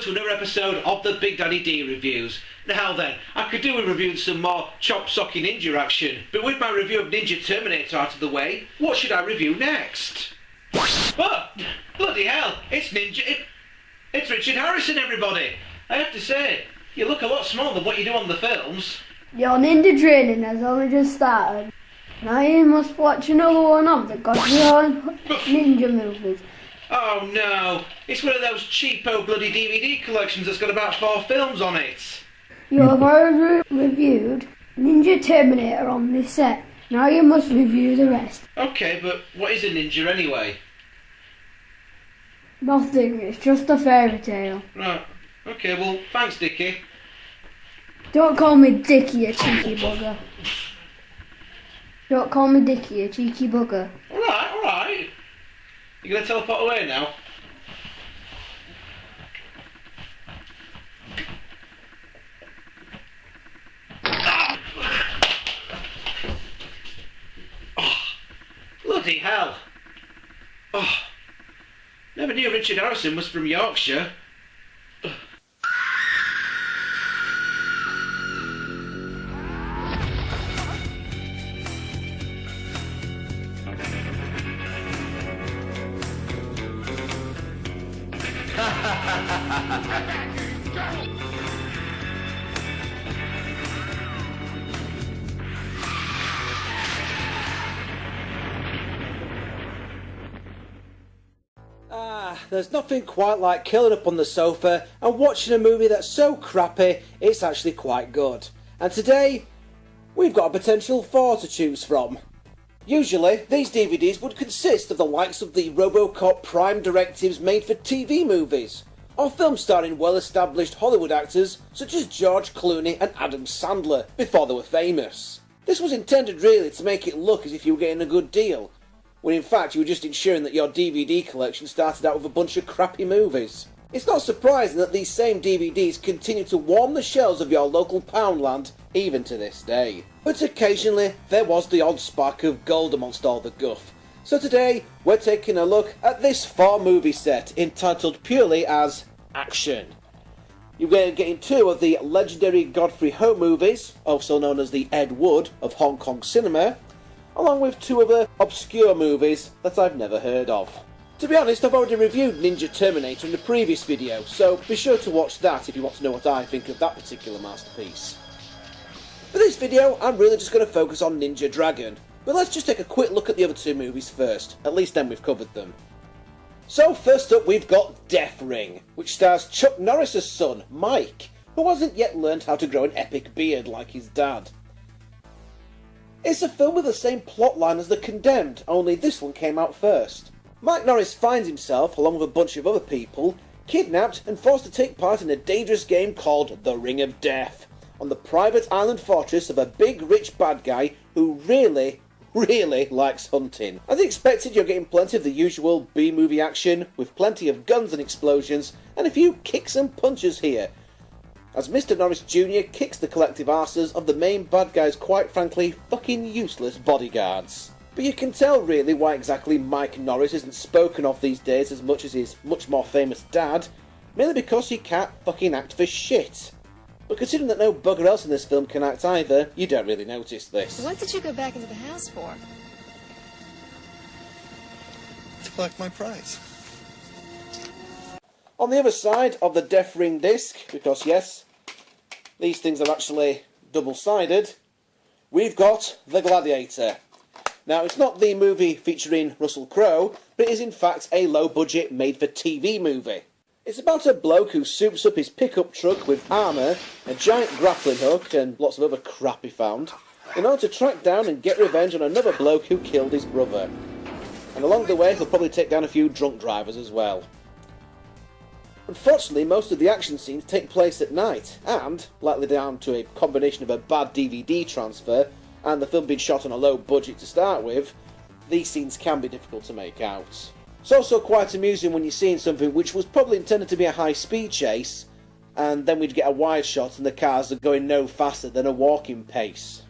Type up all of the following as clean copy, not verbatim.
welcome to another episode of the Big Daddy D Reviews. Now then, I could do with reviewing some more Chop Socky Ninja action, but with my review of Ninja Terminator out of the way, what should I review next? Oh, bloody hell, it's Ninja... It's Richard Harrison, everybody! I have to say, you look a lot smaller than what you do on the films. Your ninja training has only just started. Now you must watch another one of the Godfrey Ho Ninja movies. Oh no, it's one of those cheapo bloody DVD collections that's got about 4 films on it. You have already reviewed Ninja Terminator on this set. Now you must review the rest. Okay, but what is a ninja anyway? Nothing, it's just a fairy tale. Right, okay, well, thanks Dickie. Don't call me Dickie, you cheeky bugger. Don't call me Dickie, you cheeky bugger. Alright. You gonna teleport away now? Oh, bloody hell. Oh, never knew Richard Harrison was from Yorkshire. There's nothing quite like curling up on the sofa and watching a movie that's so crappy it's actually quite good. And today, we've got a potential 4 to choose from. Usually, these DVDs would consist of the likes of the RoboCop Prime directives made for TV movies, or films starring well-established Hollywood actors such as George Clooney and Adam Sandler, before they were famous. This was intended really to make it look as if you were getting a good deal, when in fact you were just ensuring that your DVD collection started out with a bunch of crappy movies. It's not surprising that these same DVDs continue to warm the shelves of your local Poundland even to this day. But occasionally there was the odd spark of gold amongst all the guff. So today we're taking a look at this 4-movie set entitled purely as Action. You're going to get in 2 of the legendary Godfrey Ho movies, also known as the Ed Wood of Hong Kong cinema, along with 2 other obscure movies that I've never heard of. To be honest, I've already reviewed Ninja Terminator in the previous video, so be sure to watch that if you want to know what I think of that particular masterpiece. For this video, I'm really just going to focus on Ninja Dragon, but let's just take a quick look at the other 2 movies first, at least then we've covered them. So first up we've got Death Ring, which stars Chuck Norris's son, Mike, who hasn't yet learned how to grow an epic beard like his dad. It's a film with the same plotline as The Condemned, only this one came out first. Mike Norris finds himself, along with a bunch of other people, kidnapped and forced to take part in a dangerous game called the Ring of Death, on the private island fortress of a big rich bad guy who really likes hunting. As expected, you're getting plenty of the usual B-movie action, with plenty of guns and explosions, and a few kicks and punches here, as Mr. Norris Jr. kicks the collective arses of the main bad guy's quite frankly fucking useless bodyguards. But you can tell really why exactly Mike Norris isn't spoken of these days as much as his much more famous dad, merely because he can't fucking act for shit. But considering that no bugger else in this film can act either, you don't really notice this. What did you go back into the house for? To collect my prize. On the other side of the Death Ring disc, because yes, these things are actually double-sided, we've got The Gladiator. Now, it's not the movie featuring Russell Crowe, but it is in fact a low-budget, made-for-TV movie. It's about a bloke who soups up his pickup truck with armour, a giant grappling hook, and lots of other crap he found, in order to track down and get revenge on another bloke who killed his brother. And along the way, he'll probably take down a few drunk drivers as well. Unfortunately, most of the action scenes take place at night, and, likely down to a combination of a bad DVD transfer and the film being shot on a low budget to start with, these scenes can be difficult to make out. It's also quite amusing when you're seeing something which was probably intended to be a high-speed chase, and then we'd get a wide shot and the cars are going no faster than a walking pace.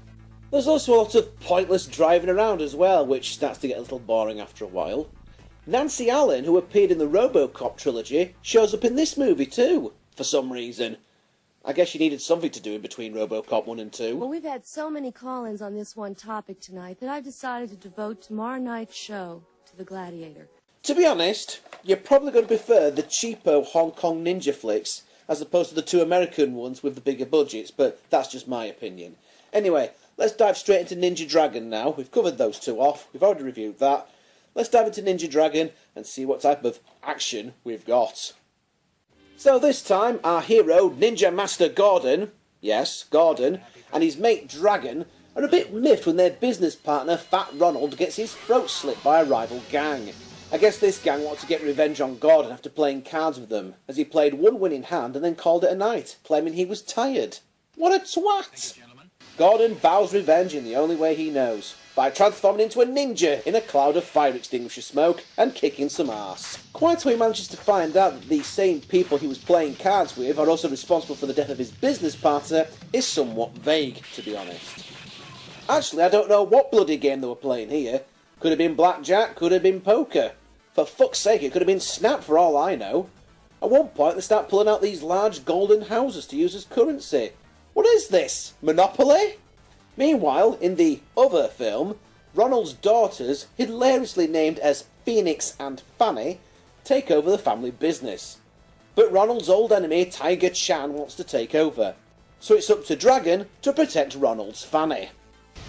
There's also a lot of pointless driving around as well, which starts to get a little boring after a while. Nancy Allen, who appeared in the RoboCop trilogy, shows up in this movie too. for some reason. I guess you needed something to do in between RoboCop 1 and 2. Well, we've had so many call-ins on this one topic tonight that I've decided to devote tomorrow night's show to The Gladiator. To be honest, you're probably going to prefer the cheapo Hong Kong ninja flicks as opposed to the two American ones with the bigger budgets, but that's just my opinion. Anyway, let's dive straight into Ninja Dragon now. We've covered those two off, we've already reviewed that. Let's dive into Ninja Dragon and see what type of action we've got. So this time, our hero, Ninja Master Gordon, yes, Gordon, and his mate Dragon are a bit miffed when their business partner, Fat Ronald, gets his throat slit by a rival gang. I guess this gang wants to get revenge on Gordon after playing cards with them, as he played one winning hand and then called it a night, claiming he was tired. What a twat! Gordon vows revenge in the only way he knows, by transforming into a ninja in a cloud of fire extinguisher smoke and kicking some ass. Quite how he manages to find out that the same people he was playing cards with are also responsible for the death of his business partner is somewhat vague, to be honest. Actually, I don't know what bloody game they were playing here. Could have been blackjack, could have been poker. For fuck's sake, it could have been Snap for all I know. At one point, they start pulling out these large golden houses to use as currency. What is this? Monopoly? Meanwhile, in the other film, Ronald's daughters, hilariously named as Phoenix and Fanny, take over the family business. But Ronald's old enemy, Tiger Chan, wants to take over. So it's up to Dragon to protect Ronald's Fanny.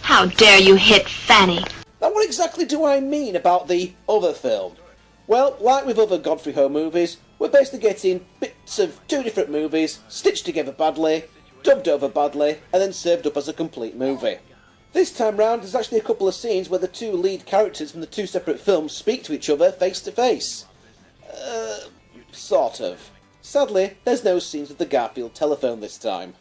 How dare you hit Fanny? Now what exactly do I mean about the other film? Well, like with other Godfrey Ho movies, we're basically getting bits of two different movies, stitched together badly, dubbed over badly, and then served up as a complete movie. This time round, there's actually a couple of scenes where the two lead characters from the two separate films speak to each other face to face. Sort of. Sadly, there's no scenes with the Garfield telephone this time.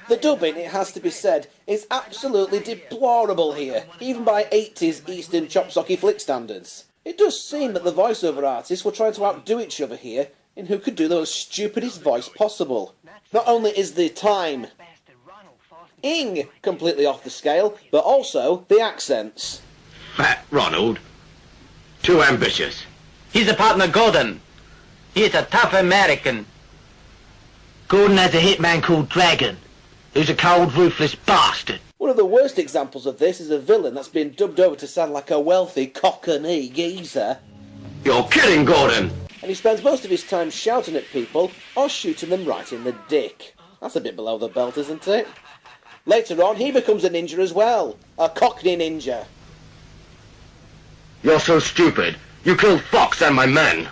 The dubbing, it has to be said, is absolutely deplorable here, even by 80s Eastern chop-socky flick standards. It does seem that the voiceover artists were trying to outdo each other here in who could do the most stupidest voice possible. Not only is the time ing completely off the scale, but also the accents. Fat Ronald. Too ambitious. He's a partner Gordon. He's a tough American. Gordon has a hitman called Dragon, who's a cold, ruthless bastard. One of the worst examples of this is a villain that's been dubbed over to sound like a wealthy Cockney geezer. You're kidding, Gordon. And he spends most of his time shouting at people or shooting them right in the dick. That's a bit below the belt, isn't it? Later on, he becomes a ninja as well. A Cockney Ninja. You're so stupid. You killed Fox and my men.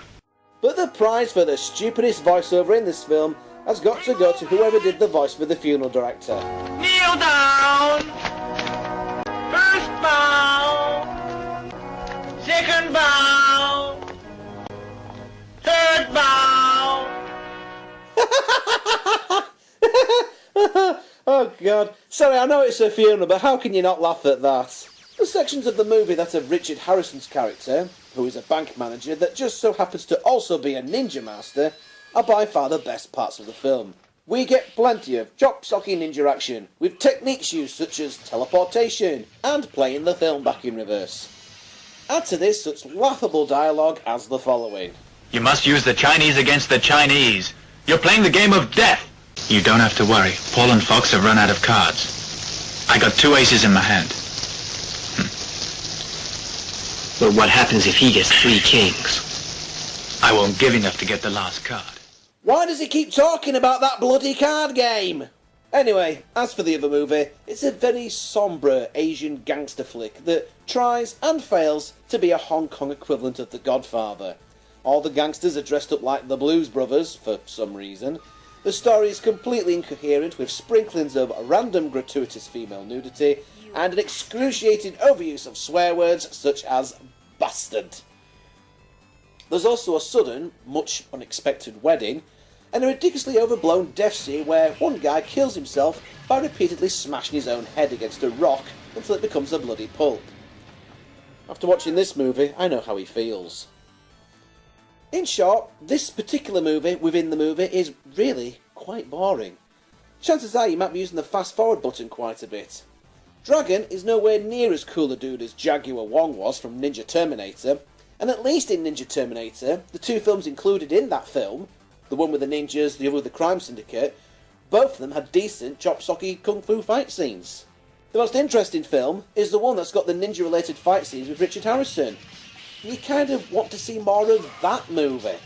But the prize for the stupidest voiceover in this film has got to go to whoever did the voice for the funeral director. Kneel down. First bow. Second bow. Third bow. Oh God. Sorry, I know it's a funeral, but how can you not laugh at that? The sections of the movie that have Richard Harrison's character, who is a bank manager that just so happens to also be a ninja master, are by far the best parts of the film. We get plenty of chop-socky ninja action, with techniques used such as teleportation and playing the film back in reverse. Add to this such laughable dialogue as the following. You must use the Chinese against the Chinese. You're playing the game of death. You don't have to worry. Paul and Fox have run out of cards. I got 2 aces in my hand. But what happens if he gets 3 kings? I won't give enough to get the last card. Why does he keep talking about that bloody card game? Anyway, as for the other movie, it's a very sombre Asian gangster flick that tries and fails to be a Hong Kong equivalent of The Godfather. All the gangsters are dressed up like the Blues Brothers, for some reason. The story is completely incoherent, with sprinklings of random gratuitous female nudity and an excruciating overuse of swear words such as bastard. There's also a sudden, much unexpected wedding, and a ridiculously overblown death scene where one guy kills himself by repeatedly smashing his own head against a rock until it becomes a bloody pulp. After watching this movie, I know how he feels. In short, this particular movie within the movie is really quite boring. Chances are you might be using the fast forward button quite a bit. Dragon is nowhere near as cool a dude as Jaguar Wong was from Ninja Terminator, and at least in Ninja Terminator, the 2 films included in that film, the one with the ninjas, the other with the crime syndicate, both of them had decent chop-socky kung fu fight scenes. The most interesting film is the one that's got the ninja-related fight scenes with Richard Harrison. You kind of want to see more of that movie.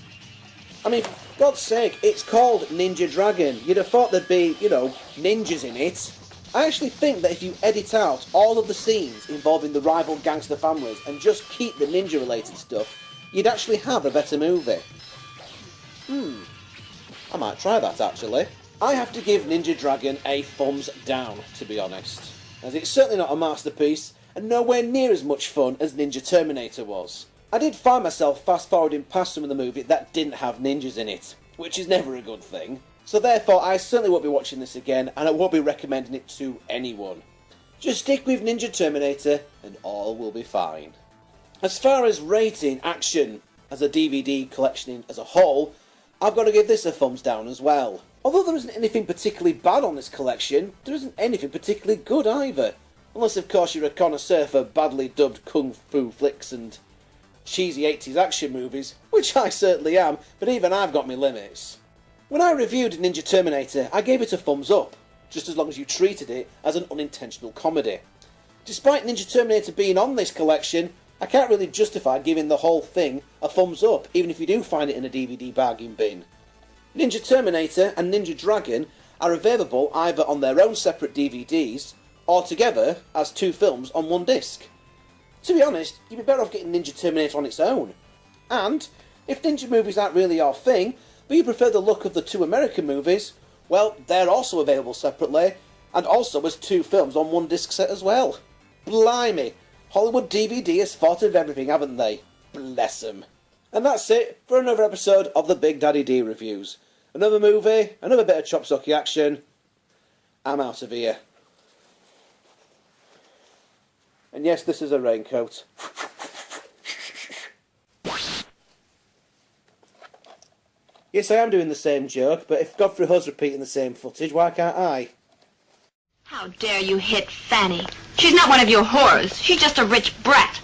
I mean, for God's sake, it's called Ninja Dragon. You'd have thought there'd be, ninjas in it. I actually think that if you edit out all of the scenes involving the rival gangster families and just keep the ninja-related stuff, you'd actually have a better movie. I might try that, actually. I have to give Ninja Dragon a thumbs down, to be honest, as it's certainly not a masterpiece, and nowhere near as much fun as Ninja Terminator was. I did find myself fast-forwarding past some of the movie that didn't have ninjas in it, which is never a good thing. So therefore, I certainly won't be watching this again, and I won't be recommending it to anyone. Just stick with Ninja Terminator, and all will be fine. As far as rating action as a DVD collection as a whole, I've got to give this a thumbs down as well. Although there isn't anything particularly bad on this collection, there isn't anything particularly good either. Unless, of course, you're a connoisseur for badly dubbed kung fu flicks and cheesy 80s action movies, which I certainly am, but even I've got my limits. When I reviewed Ninja Terminator, I gave it a thumbs up, just as long as you treated it as an unintentional comedy. Despite Ninja Terminator being on this collection, I can't really justify giving the whole thing a thumbs up, even if you do find it in a DVD bargain bin. Ninja Terminator and Ninja Dragon are available either on their own separate DVDs, or together as two films on one disc. To be honest, you'd be better off getting Ninja Terminator on its own. And, if ninja movies aren't really your thing, but you prefer the look of the two American movies, well, they're also available separately, and also as two films on one disc set as well. Blimey, Hollywood DVD has thought of everything, haven't they? Bless them. And that's it for another episode of the Big Daddy D Reviews. Another movie, another bit of chop-socky action. I'm out of here. And yes, this is a raincoat. Yes, I am doing the same joke, but if Godfrey Ho's repeating the same footage, why can't I? How dare you hit Fanny? She's not one of your whores. She's just a rich brat.